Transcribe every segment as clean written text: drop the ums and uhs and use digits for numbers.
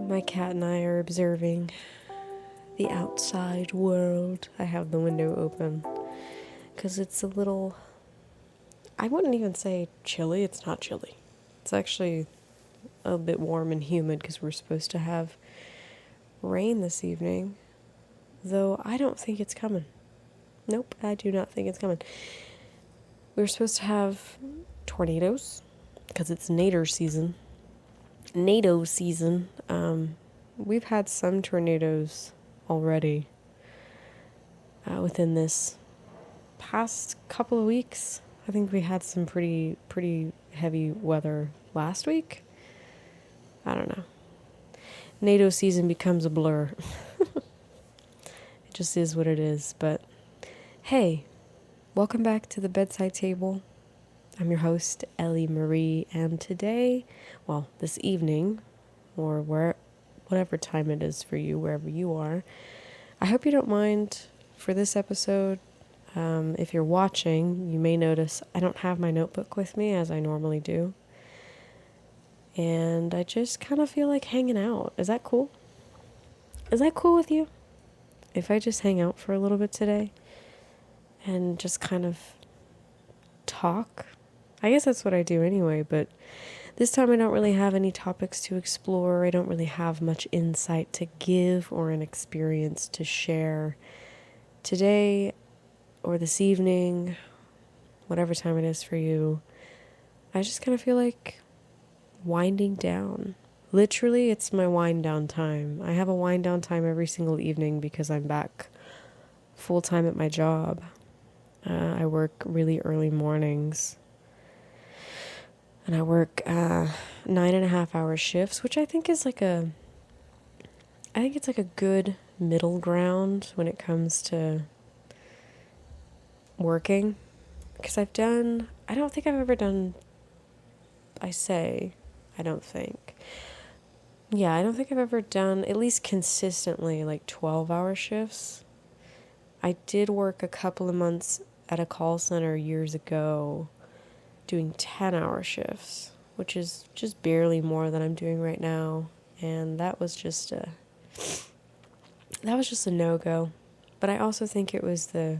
My cat and I are observing the outside world. I have the window open because it's a little, I wouldn't even say chilly. It's not chilly. It's actually a bit warm and humid because we're supposed to have rain this evening, though I don't think it's coming. Nope, I do not think it's coming. We're supposed to have tornadoes because it's nader season. NATO season. We've had some tornadoes already within this past couple of weeks. I think we had some pretty heavy weather last week. I don't know. NATO season becomes a blur. It just is what it is. But hey, welcome back to the bedside table. I'm your host, Ellie Marie, and today, well, this evening, or whatever time it is for you, wherever you are, I hope you don't mind for this episode. If you're watching, you may notice I don't have my notebook with me as I normally do. And I just kind of feel like hanging out. Is that cool? Is that cool with you? If I just hang out for a little bit today and just kind of talk? I guess that's what I do anyway, but this time I don't really have any topics to explore. I don't really have much insight to give or an experience to share. Today or this evening, whatever time it is for you, I just kind of feel like winding down. Literally, it's my wind down time. I have a wind down time every single evening because I'm back full time at my job. I work really early mornings. And I work 9.5-hour shifts, which I think is I think it's like a good middle ground when it comes to working. Because I don't think I've ever done, I don't think I've ever done, at least consistently, like 12-hour shifts. I did work a couple of months at a call center years ago doing 10-hour shifts, which is just barely more than I'm doing right now, and that was just a no-go. But I also think it was the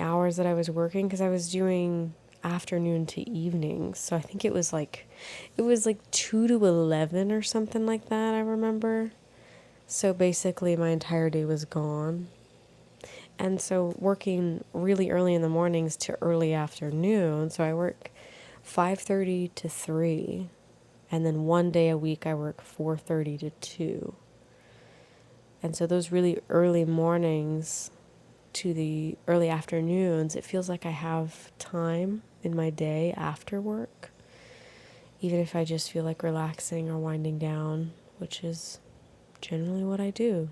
hours that I was working, because I was doing afternoon to evening, so I think it was like 2 to 11 or something like that, I remember. So basically my entire day was gone. And so working really early in the mornings to early afternoon, so I work 5:30 to 3, and then one day a week I work 4:30 to 2. And so those really early mornings to the early afternoons, it feels like I have time in my day after work, even if I just feel like relaxing or winding down, which is generally what I do.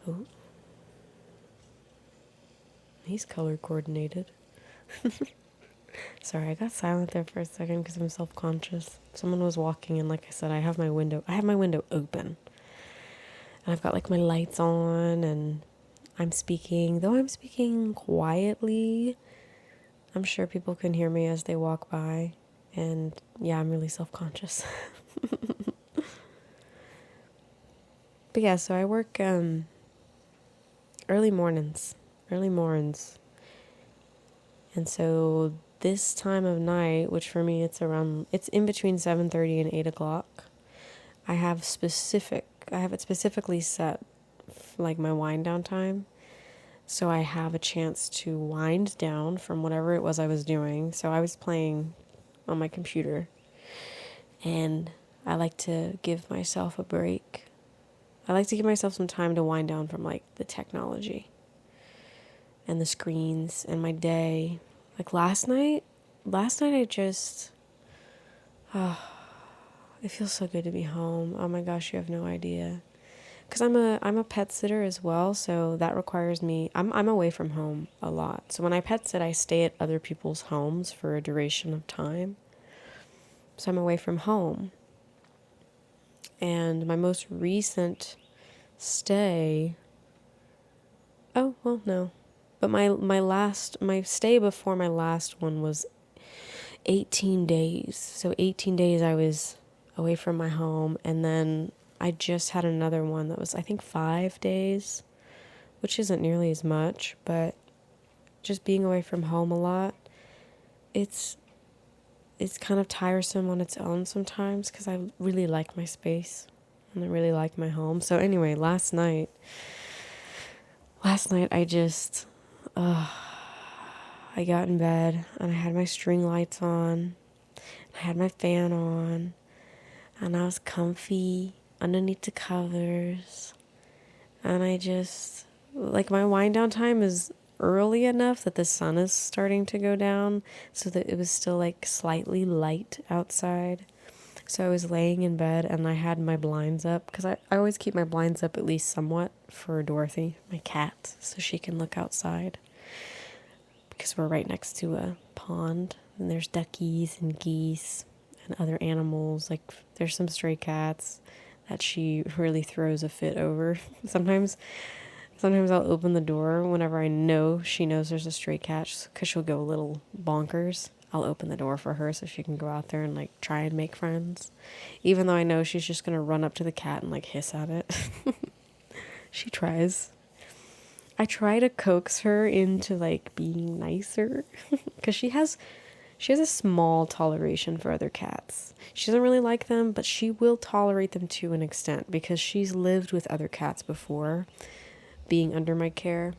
Oh. He's color coordinated. Sorry, I got silent there for a second because I'm self-conscious. Someone was walking in, like I said, I have my window open. And I've got like my lights on, and I'm speaking quietly. I'm sure people can hear me as they walk by. And yeah, I'm really self-conscious. But yeah, so I work early mornings. And so this time of night, which for me it's in between 7:30 and 8 o'clock, I have it specifically set like my wind down time. So I have a chance to wind down from whatever it was I was doing. So I was playing on my computer, and I like to give myself a break. I like to give myself some time to wind down from like the technology and the screens and my day. Like last night I just, it feels so good to be home. Oh my gosh, you have no idea. Because I'm a pet sitter as well, so that requires me, I'm away from home a lot. So when I pet sit, I stay at other people's homes for a duration of time. So I'm away from home. And my most recent stay, oh, well, no. But my stay before my last one was 18 days. So 18 days I was away from my home, and then I just had another one that was, I think, 5 days, which isn't nearly as much, but just being away from home a lot, it's kind of tiresome on its own sometimes, because I really like my space and I really like my home. So anyway, last night I just I got in bed and I had my string lights on, I had my fan on, and I was comfy underneath the covers, and I just, like, my wind down time is early enough that the sun is starting to go down, so that it was still like slightly light outside. So I was laying in bed and I had my blinds up, because I always keep my blinds up at least somewhat for Dorothy, my cat, so she can look outside, because we're right next to a pond and there's duckies and geese and other animals. Like, there's some stray cats that she really throws a fit over. Sometimes I'll open the door whenever I know she knows there's a stray cat, because she'll go a little bonkers. I'll open the door for her so she can go out there and, like, try and make friends, even though I know she's just gonna run up to the cat and, like, hiss at it. She tries. I try to coax her into, like, being nicer, because she has a small toleration for other cats. She doesn't really like them, but she will tolerate them to an extent, because she's lived with other cats before, being under my care.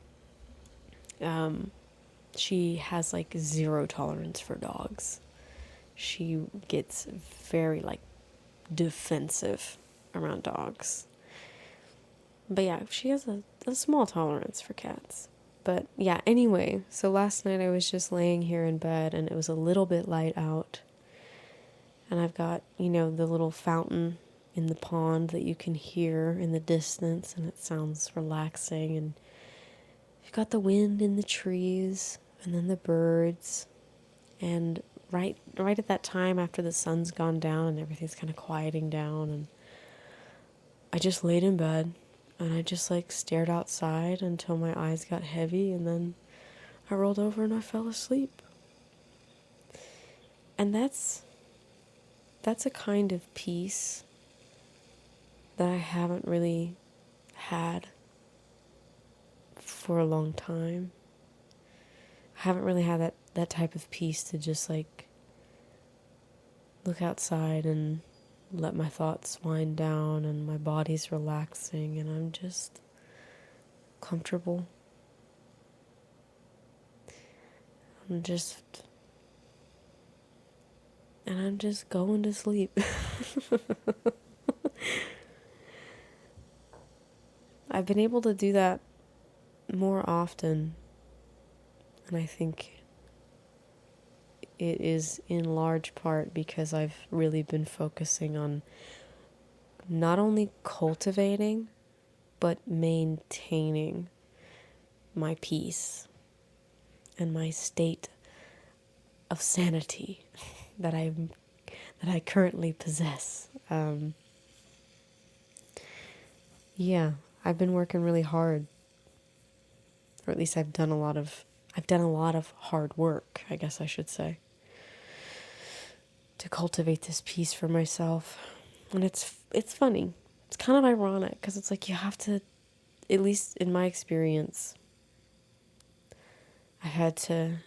She has, like, zero tolerance for dogs. She gets very, like, defensive around dogs. But yeah, she has a small tolerance for cats. But yeah, anyway, so last night I was just laying here in bed and it was a little bit light out. And I've got, the little fountain in the pond that you can hear in the distance, and it sounds relaxing. And you've got the wind in the trees and then the birds. And right at that time, after the sun's gone down and everything's kind of quieting down, and I just laid in bed and I just, like, stared outside until my eyes got heavy, and then I rolled over and I fell asleep. And that's a kind of peace that I haven't really had for a long time. I haven't really had that type of peace to just, like, look outside and let my thoughts wind down and my body's relaxing and I'm just comfortable. I'm just going to sleep. I've been able to do that more often, and I think it is in large part because I've really been focusing on not only cultivating, but maintaining my peace and my state of sanity that I currently possess. Yeah, I've been working really hard, or at least I've done a lot of hard work, I guess I should say, to cultivate this peace for myself. And it's funny. It's kind of ironic, because it's like you have to, at least in my experience, I had to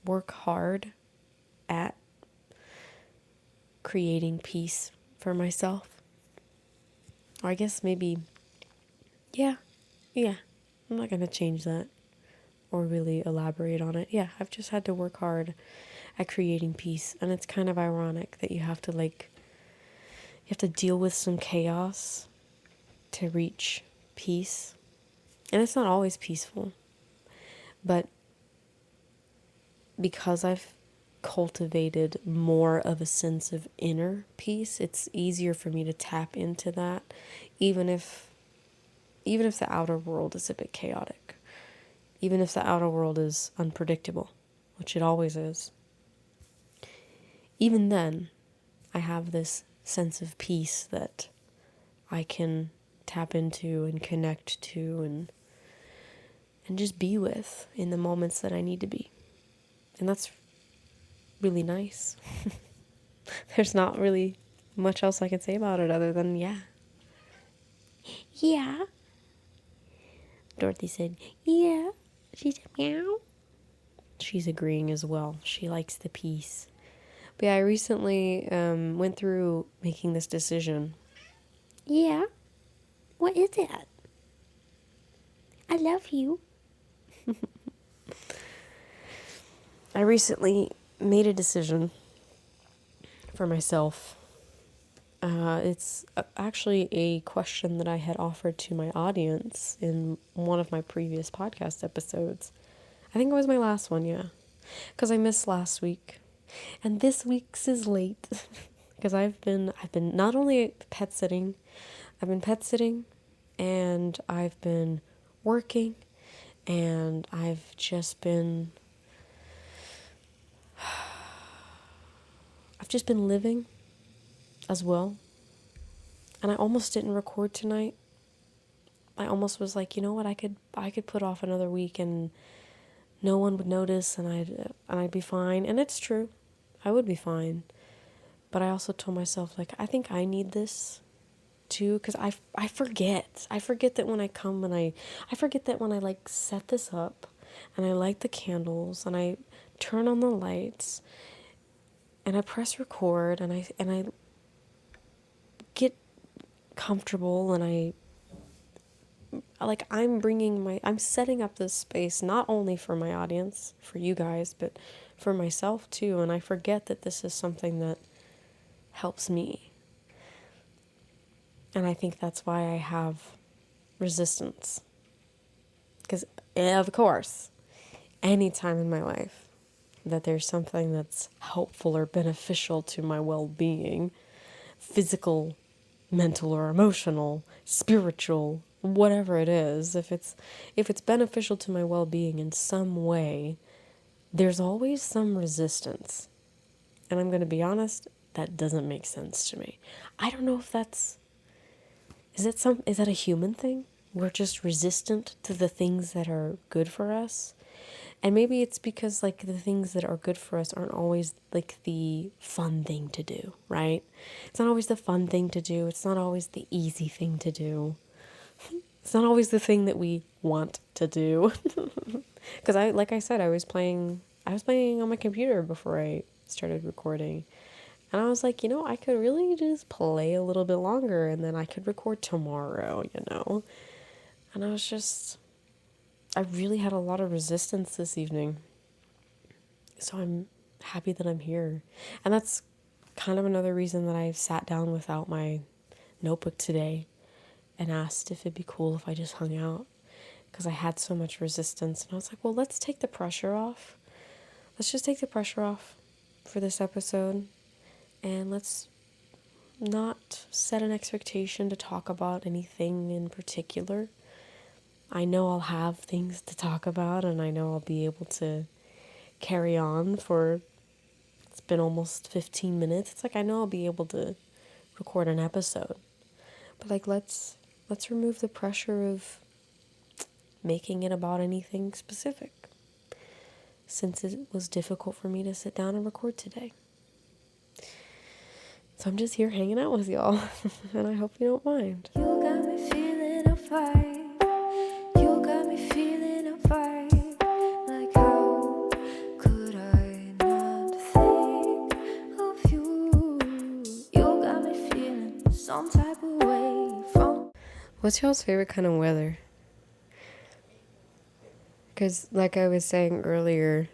work hard at creating peace for myself. Or I guess maybe, yeah, I'm not going to change that or really elaborate on it. Yeah, I've just had to work hard at creating peace. And it's kind of ironic that you have to deal with some chaos to reach peace. And it's not always peaceful. But because I've cultivated more of a sense of inner peace, it's easier for me to tap into that, even if the outer world is a bit chaotic, even if the outer world is unpredictable, which it always is. Even then, I have this sense of peace that I can tap into and connect to and just be with in the moments that I need to be. And that's really nice. There's not really much else I can say about it other than yeah. Yeah. Dorothy said, yeah. She said, meow. She's agreeing as well. She likes the peace. But yeah, I recently went through making this decision. Yeah. What is it? I love you. I recently made a decision for myself. It's actually a question that I had offered to my audience in one of my previous podcast episodes. I think it was my last one, yeah. Because I missed last week. And this week's is late. Because I've been not only pet sitting, I've been pet sitting, and I've been working, and I've just been living as well. And I almost didn't record tonight. I almost was like, you know what, I could put off another week and no one would notice and I'd be fine. And it's true. I would be fine. But I also told myself, like, I think I need this too, because I forget. I forget that when I come and I forget that when I like set this up and I light the candles and I turn on the lights and I press record and I get comfortable and I'm setting up this space not only for my audience, for you guys, but for myself too. And I forget that this is something that helps me. And I think that's why I have resistance. Because, of course, any time in my life that there's something that's helpful or beneficial to my well-being, physical, mental or emotional, spiritual, whatever it is, if it's beneficial to my well-being in some way, there's always some resistance. And I'm going to be honest, that doesn't make sense to me. I don't know if is that a human thing? We're just resistant to the things that are good for us. And maybe it's because like the things that are good for us aren't always like the fun thing to do, right? It's not always the fun thing to do. It's not always the easy thing to do. It's not always the thing that we want to do. Because like I said, I was playing on my computer before I started recording. And I was like, I could really just play a little bit longer and then I could record tomorrow, And I really had a lot of resistance this evening. So I'm happy that I'm here. And that's kind of another reason that I sat down without my notebook today and asked if it'd be cool if I just hung out. Because I had so much resistance. And I was like, well, let's take the pressure off. Let's just take the pressure off for this episode. And let's not set an expectation to talk about anything in particular. I know I'll have things to talk about and I know I'll be able to carry on it's been almost 15 minutes. It's like I know I'll be able to record an episode. But like let's remove the pressure of making it about anything specific. Since it was difficult for me to sit down and record today. So I'm just here hanging out with y'all, and I hope you don't mind. You got me feeling a vibe. You got me feeling a vibe. Like how could I not think of you? You got me feeling some type of way from... What's y'all's favorite kind of weather? Because like I was saying earlier,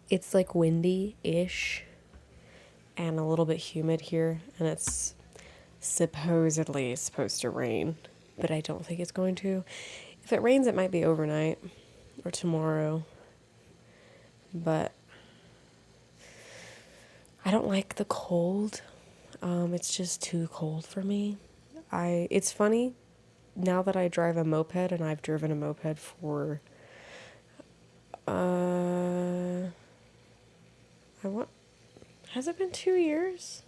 it's like windy-ish. And a little bit humid here, and it's supposedly supposed to rain, but I don't think it's going to. If it rains, it might be overnight or tomorrow, but I don't like the cold. It's just too cold for me. It's funny, now that I drive a moped, and I've driven a moped for, has it been 2 years?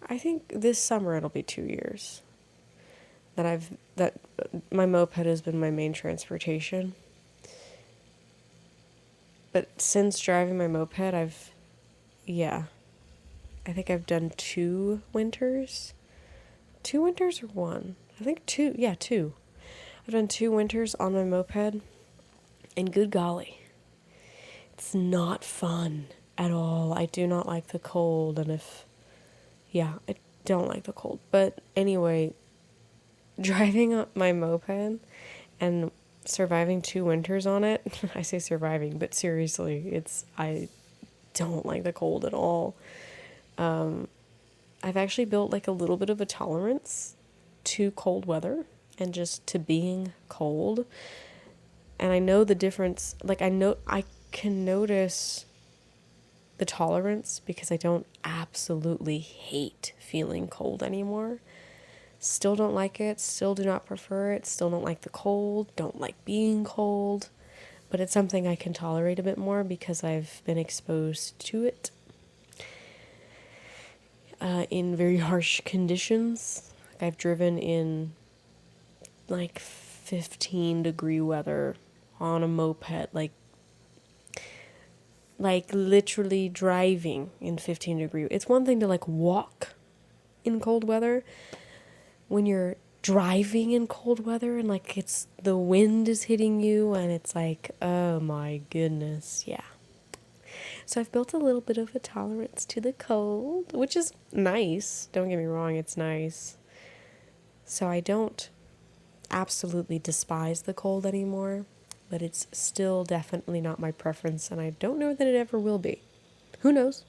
I think this summer it'll be 2 years that my moped has been my main transportation. But since driving my moped, I've yeah, I think I've done 2 winters. 2 winters or one? I think 2. Yeah, 2. I've done 2 winters on my moped, and good golly, it's not fun at all. I do not like the cold, and yeah, I don't like the cold. But anyway, driving on my moped and surviving 2 winters on it, I say surviving, but seriously, I don't like the cold at all. I've actually built like a little bit of a tolerance to cold weather and just to being cold. And I know the difference, like I can notice the tolerance because I don't absolutely hate feeling cold anymore. Still don't like it, still do not prefer it, still don't like the cold, don't like being cold, but it's something I can tolerate a bit more because I've been exposed to it in very harsh conditions. Like I've driven in like 15-degree weather on a moped, like literally driving in 15-degree. It's one thing to like walk in cold weather. When you're driving in cold weather and like it's the wind is hitting you and it's like, oh my goodness, yeah. So I've built a little bit of a tolerance to the cold, which is nice. Don't get me wrong, it's nice. So I don't absolutely despise the cold anymore, but it's still definitely not my preference, and I don't know that it ever will be. Who knows?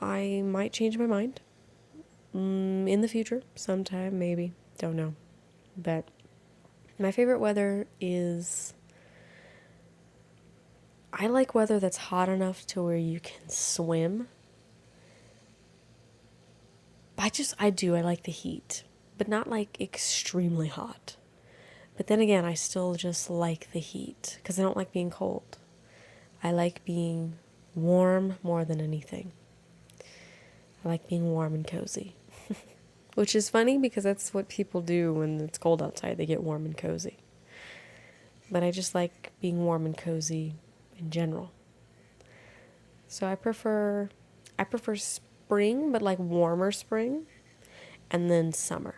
I might change my mind in the future, sometime, maybe. Don't know. But my favorite weather is... I like weather that's hot enough to where you can swim. I like the heat, but not like extremely hot. But then again, I still just like the heat because I don't like being cold. I like being warm more than anything. I like being warm and cozy. Which is funny because that's what people do when it's cold outside. They get warm and cozy. But I just like being warm and cozy in general. So I prefer spring, but like warmer spring, and then summer.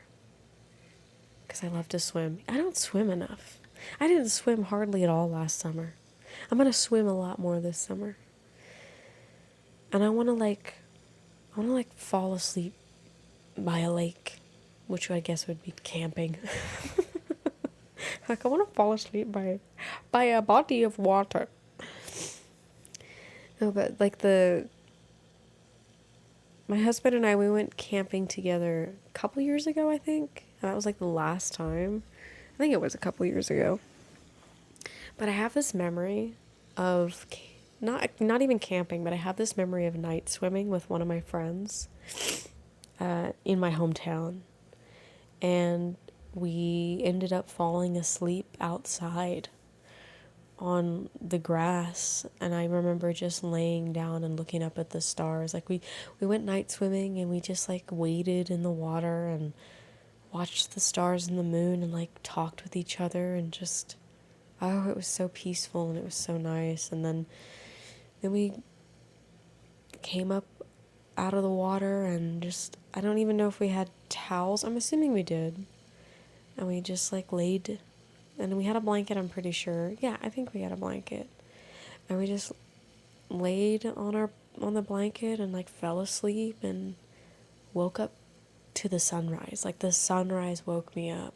Because I love to swim. I don't swim enough. I didn't swim hardly at all last summer. I'm going to swim a lot more this summer. And I want to fall asleep by a lake, which I guess would be camping. Like I want to fall asleep by a body of water. No, but like my husband and I, we went camping together a couple years ago, I think. That was like the last time. I think it was a couple years ago. But I have this memory of not even camping, but I have this memory of night swimming with one of my friends in my hometown. And we ended up falling asleep outside on the grass, and I remember just laying down and looking up at the stars. Like we went night swimming and we just like waded in the water and watched the stars and the moon and like talked with each other and just, oh, it was so peaceful and it was so nice. And then we came up out of the water and just, I don't even know if we had towels. I'm assuming we did. And we just like laid, and we had a blanket, I'm pretty sure. Yeah, I think we had a blanket. And we just laid on the blanket and like fell asleep and woke up to the sunrise. Like the sunrise woke me up.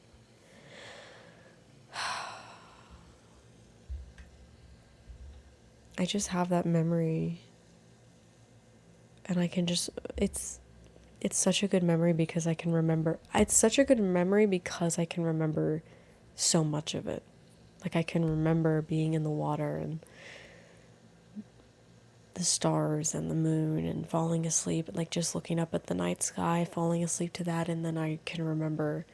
I just have that memory, and I can just, it's such a good memory because I can remember. It's such a good memory because I can remember so much of it. Like I can remember being in the water and the stars and the moon and falling asleep, like just looking up at the night sky, falling asleep to that, and then I can remember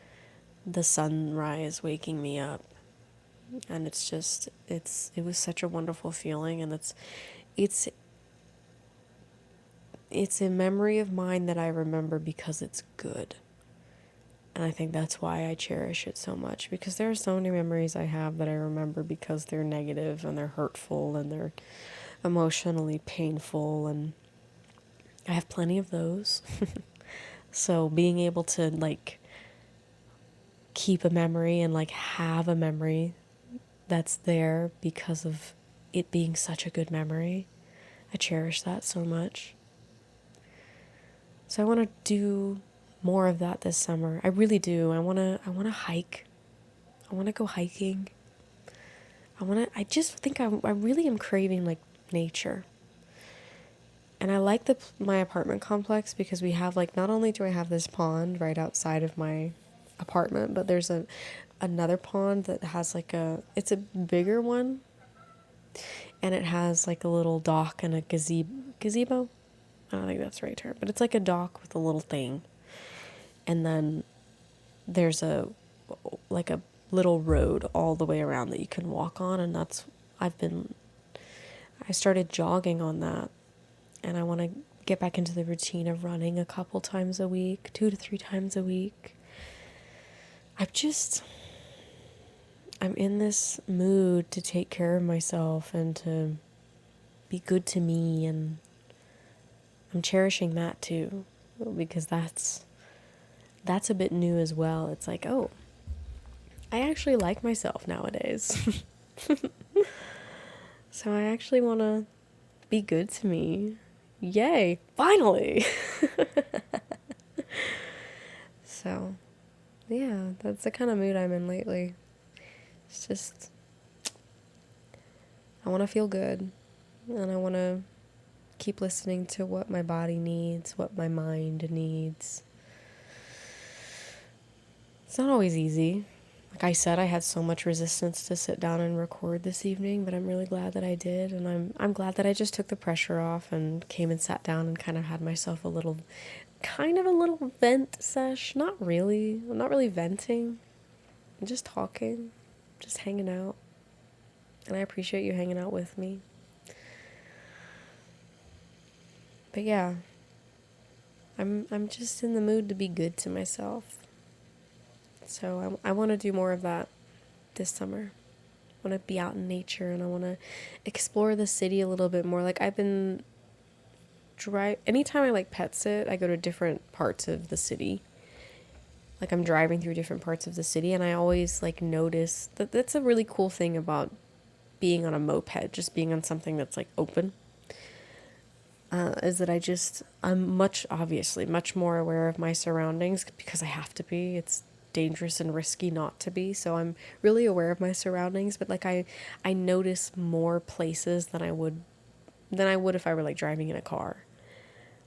the sunrise waking me up. And it's just, it was such a wonderful feeling, and it's a memory of mine that I remember because it's good. And I think that's why I cherish it so much, because there are so many memories I have that I remember because they're negative and they're hurtful and they're emotionally painful, and I have plenty of those. So being able to like keep a memory and like have a memory that's there because of it being such a good memory, I cherish that so much. So I want to do more of that this summer. I really do. I want to hike. I want to go hiking. I just think I really am craving like nature. And I like my apartment complex because we have like, not only do I have this pond right outside of my apartment, but there's another pond that has like it's a bigger one, and it has like a little dock and a gazebo. I don't think that's the right term, but it's like a dock with a little thing. And then there's like a little road all the way around that you can walk on, and I started jogging on that, and I want to get back into the routine of running a couple times a week, 2 to 3 times a week. I'm in this mood to take care of myself and to be good to me, and I'm cherishing that too, because that's a bit new as well. It's like, oh, I actually like myself nowadays. So I actually want to be good to me. Yay, finally. So, yeah, that's the kind of mood I'm in lately. It's just, I want to feel good, and I want to keep listening to what my body needs, what my mind needs. It's not always easy. Like I said, I had so much resistance to sit down and record this evening, but I'm really glad that I did, and I'm glad that I just took the pressure off and came and sat down and kind of had myself a little vent sesh. Not really. I'm not really venting. I'm just talking, just hanging out. And I appreciate you hanging out with me. But yeah, I'm just in the mood to be good to myself. So I want to do more of that this summer. I want to be out in nature, and I want to explore the city a little bit more. Like I've been anytime I like pet sit, I go to different parts of the city. Like I'm driving through different parts of the city, and I always like notice that's a really cool thing about being on a moped, just being on something that's like open. Is that I'm much more aware of my surroundings because I have to be. It's dangerous and risky not to be, so I'm really aware of my surroundings, but like I notice more places than I would if I were like driving in a car.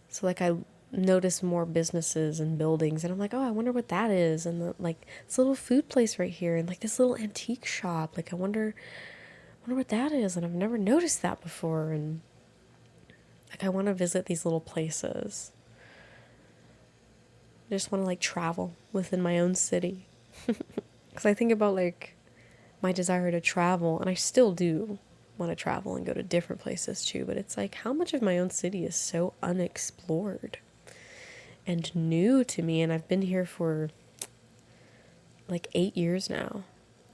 So like I notice more businesses and buildings, and I'm like, oh, I wonder what that is, and like this little food place right here, and like this little antique shop, like I wonder what that is, and I've never noticed that before, and like I want to visit these little places. I just want to like travel within my own city. Because I think about like my desire to travel, and I still do want to travel and go to different places too, but it's like how much of my own city is so unexplored and new to me, and I've been here for like 8 years now.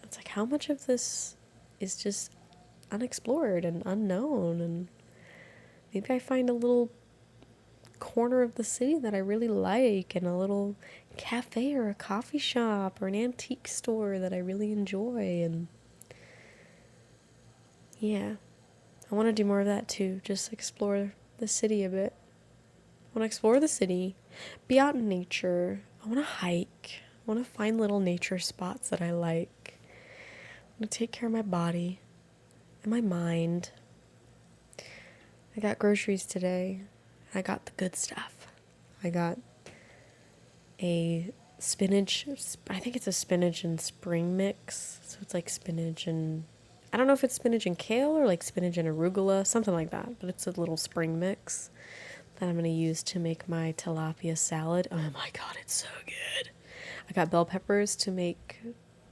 It's like how much of this is just unexplored and unknown, and maybe I find a little corner of the city that I really like, and a little cafe or a coffee shop or an antique store that I really enjoy, and yeah, I want to do more of that too, just explore the city a bit. I want to explore the city, be out in nature, I want to hike, I want to find little nature spots that I like, I want to take care of my body and my mind. I got groceries today. I got the good stuff. I got a spinach, I think it's a spinach and spring mix. So it's like spinach and, I don't know if it's spinach and kale or like spinach and arugula, something like that. But it's a little spring mix that I'm going to use to make my tilapia salad. Oh my God, it's so good. I got bell peppers to make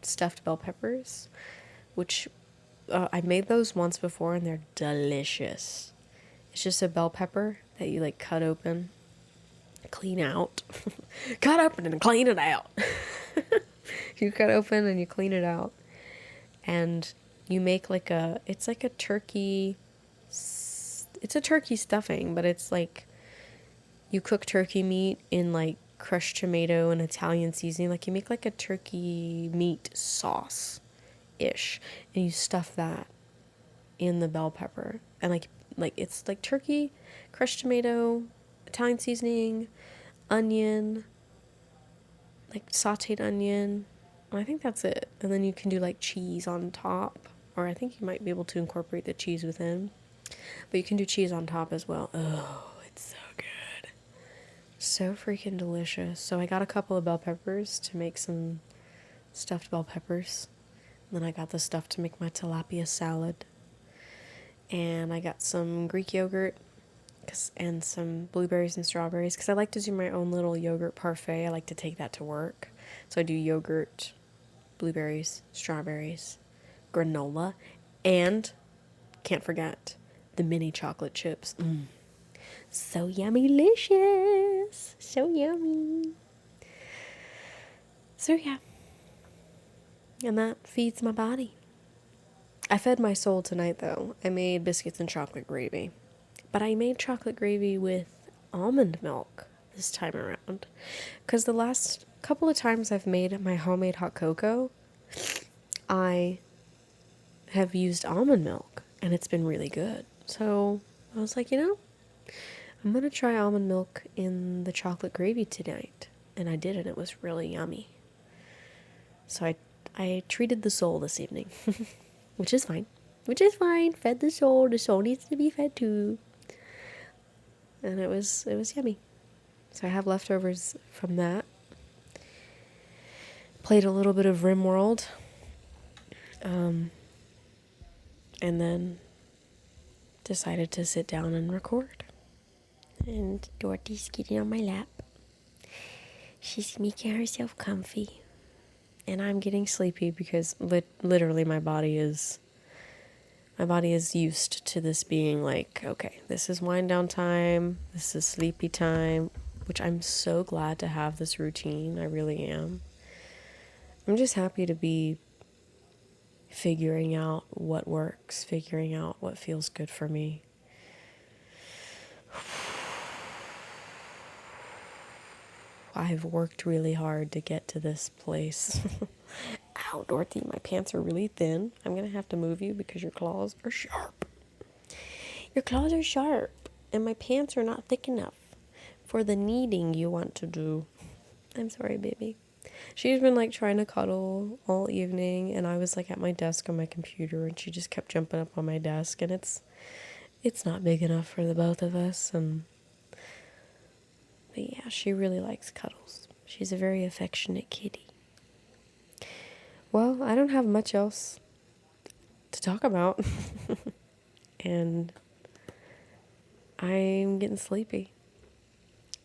stuffed bell peppers, which I made those once before, and they're delicious. It's just a bell pepper that you like cut open, clean out. Cut open and clean it out. You cut open and you clean it out. And you make it's like a turkey it's a turkey stuffing, but it's like you cook turkey meat in like crushed tomato and Italian seasoning. Like you make like a turkey meat sauce ish, and you stuff that in the bell pepper, and like it's like turkey, crushed tomato, Italian seasoning, onion, like sauteed onion. I think that's it. And then you can do like cheese on top, or I think you might be able to incorporate the cheese within, but you can do cheese on top as well. Oh, it's so good. So freaking delicious. So I got a couple of bell peppers to make some stuffed bell peppers. And then I got the stuff to make my tilapia salad. And I got some Greek yogurt and some blueberries and strawberries because I like to do my own little yogurt parfait. I like to take that to work. So I do yogurt, blueberries, strawberries, granola, and can't forget the mini chocolate chips. So yummy-licious. So yummy. So yeah. And that feeds my body. I fed my soul tonight though. I made biscuits and chocolate gravy. But I made chocolate gravy with almond milk this time around. Because the last couple of times I've made my homemade hot cocoa, I have used almond milk. And it's been really good. So I was like, I'm going to try almond milk in the chocolate gravy tonight. And I did, and it was really yummy. So I treated the soul this evening. Which is fine. Fed the soul. The soul needs to be fed too. And it was yummy. So I have leftovers from that. Played a little bit of RimWorld. And then decided to sit down and record. And Dorothy's getting on my lap. She's making herself comfy. And I'm getting sleepy because literally my body is used to this being like, okay, this is wind down time, this is sleepy time, which I'm so glad to have this routine. I really am. I'm just happy to be figuring out what works, figuring out what feels good for me. I've worked really hard to get to this place. Ow, Dorothy, my pants are really thin. I'm going to have to move you because your claws are sharp. Your claws are sharp, and my pants are not thick enough for the kneading you want to do. I'm sorry, baby. She's been like trying to cuddle all evening, and I was like at my desk on my computer, and she just kept jumping up on my desk, and it's not big enough for the both of us. But yeah, she really likes cuddles. She's a very affectionate kitty. Well, I don't have much else to talk about. And I'm getting sleepy.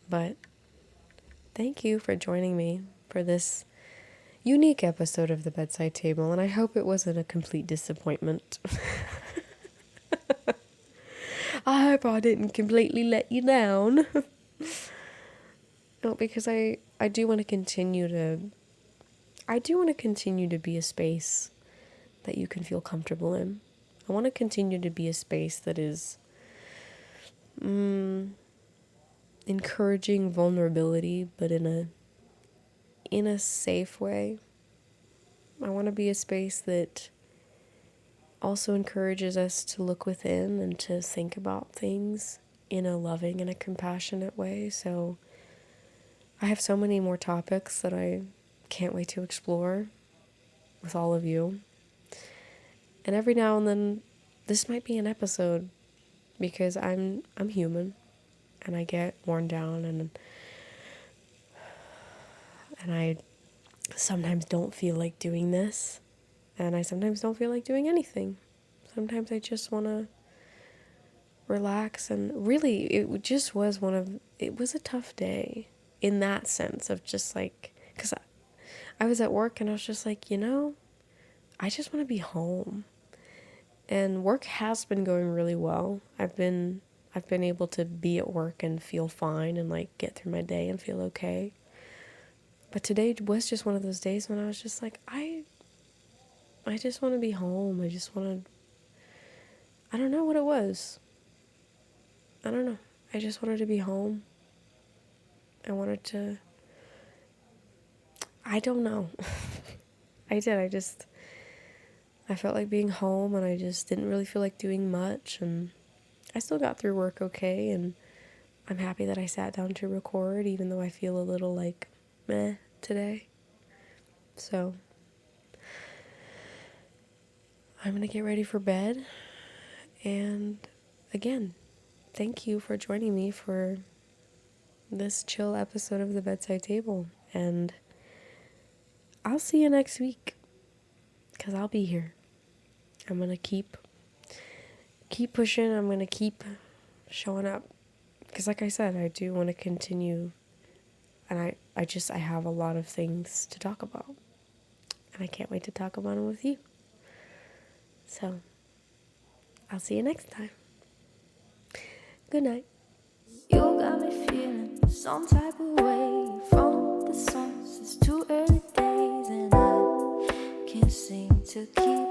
But thank you for joining me for this unique episode of The Bedside Table, and I hope it wasn't a complete disappointment. I hope I didn't completely let you down. No, because I do want to continue to be a space that you can feel comfortable in. I want to continue to be a space that is encouraging vulnerability, but in a safe way. I want to be a space that also encourages us to look within and to think about things in a loving and a compassionate way. So I have so many more topics that I can't wait to explore with all of you. And every now and then, this might be an episode because I'm human and I get worn down and I sometimes don't feel like doing this, and I sometimes don't feel like doing anything. Sometimes I just want to relax, and really it just was it was a tough day in that sense of just like, because I was at work and I was just like, I just want to be home. And work has been going really well. I've been able to be at work and feel fine and like get through my day and feel okay. But today was just one of those days when I was just like, I just want to be home. I don't know what it was. I don't know. I just wanted to be home. I don't know. I felt like being home, and I just didn't really feel like doing much, and I still got through work okay, and I'm happy that I sat down to record, even though I feel a little like meh today. So I'm gonna get ready for bed, and again, thank you for joining me for this chill episode of the Bedside Table, and I'll see you next week, because I'll be here. I'm gonna keep pushing. I'm gonna keep showing up, because like I said, I do want to continue, and I have a lot of things to talk about, and I can't wait to talk about them with you. So I'll see you next time. Good night. You got me feeling some type of way from the songs. It's too early days and I can't seem to keep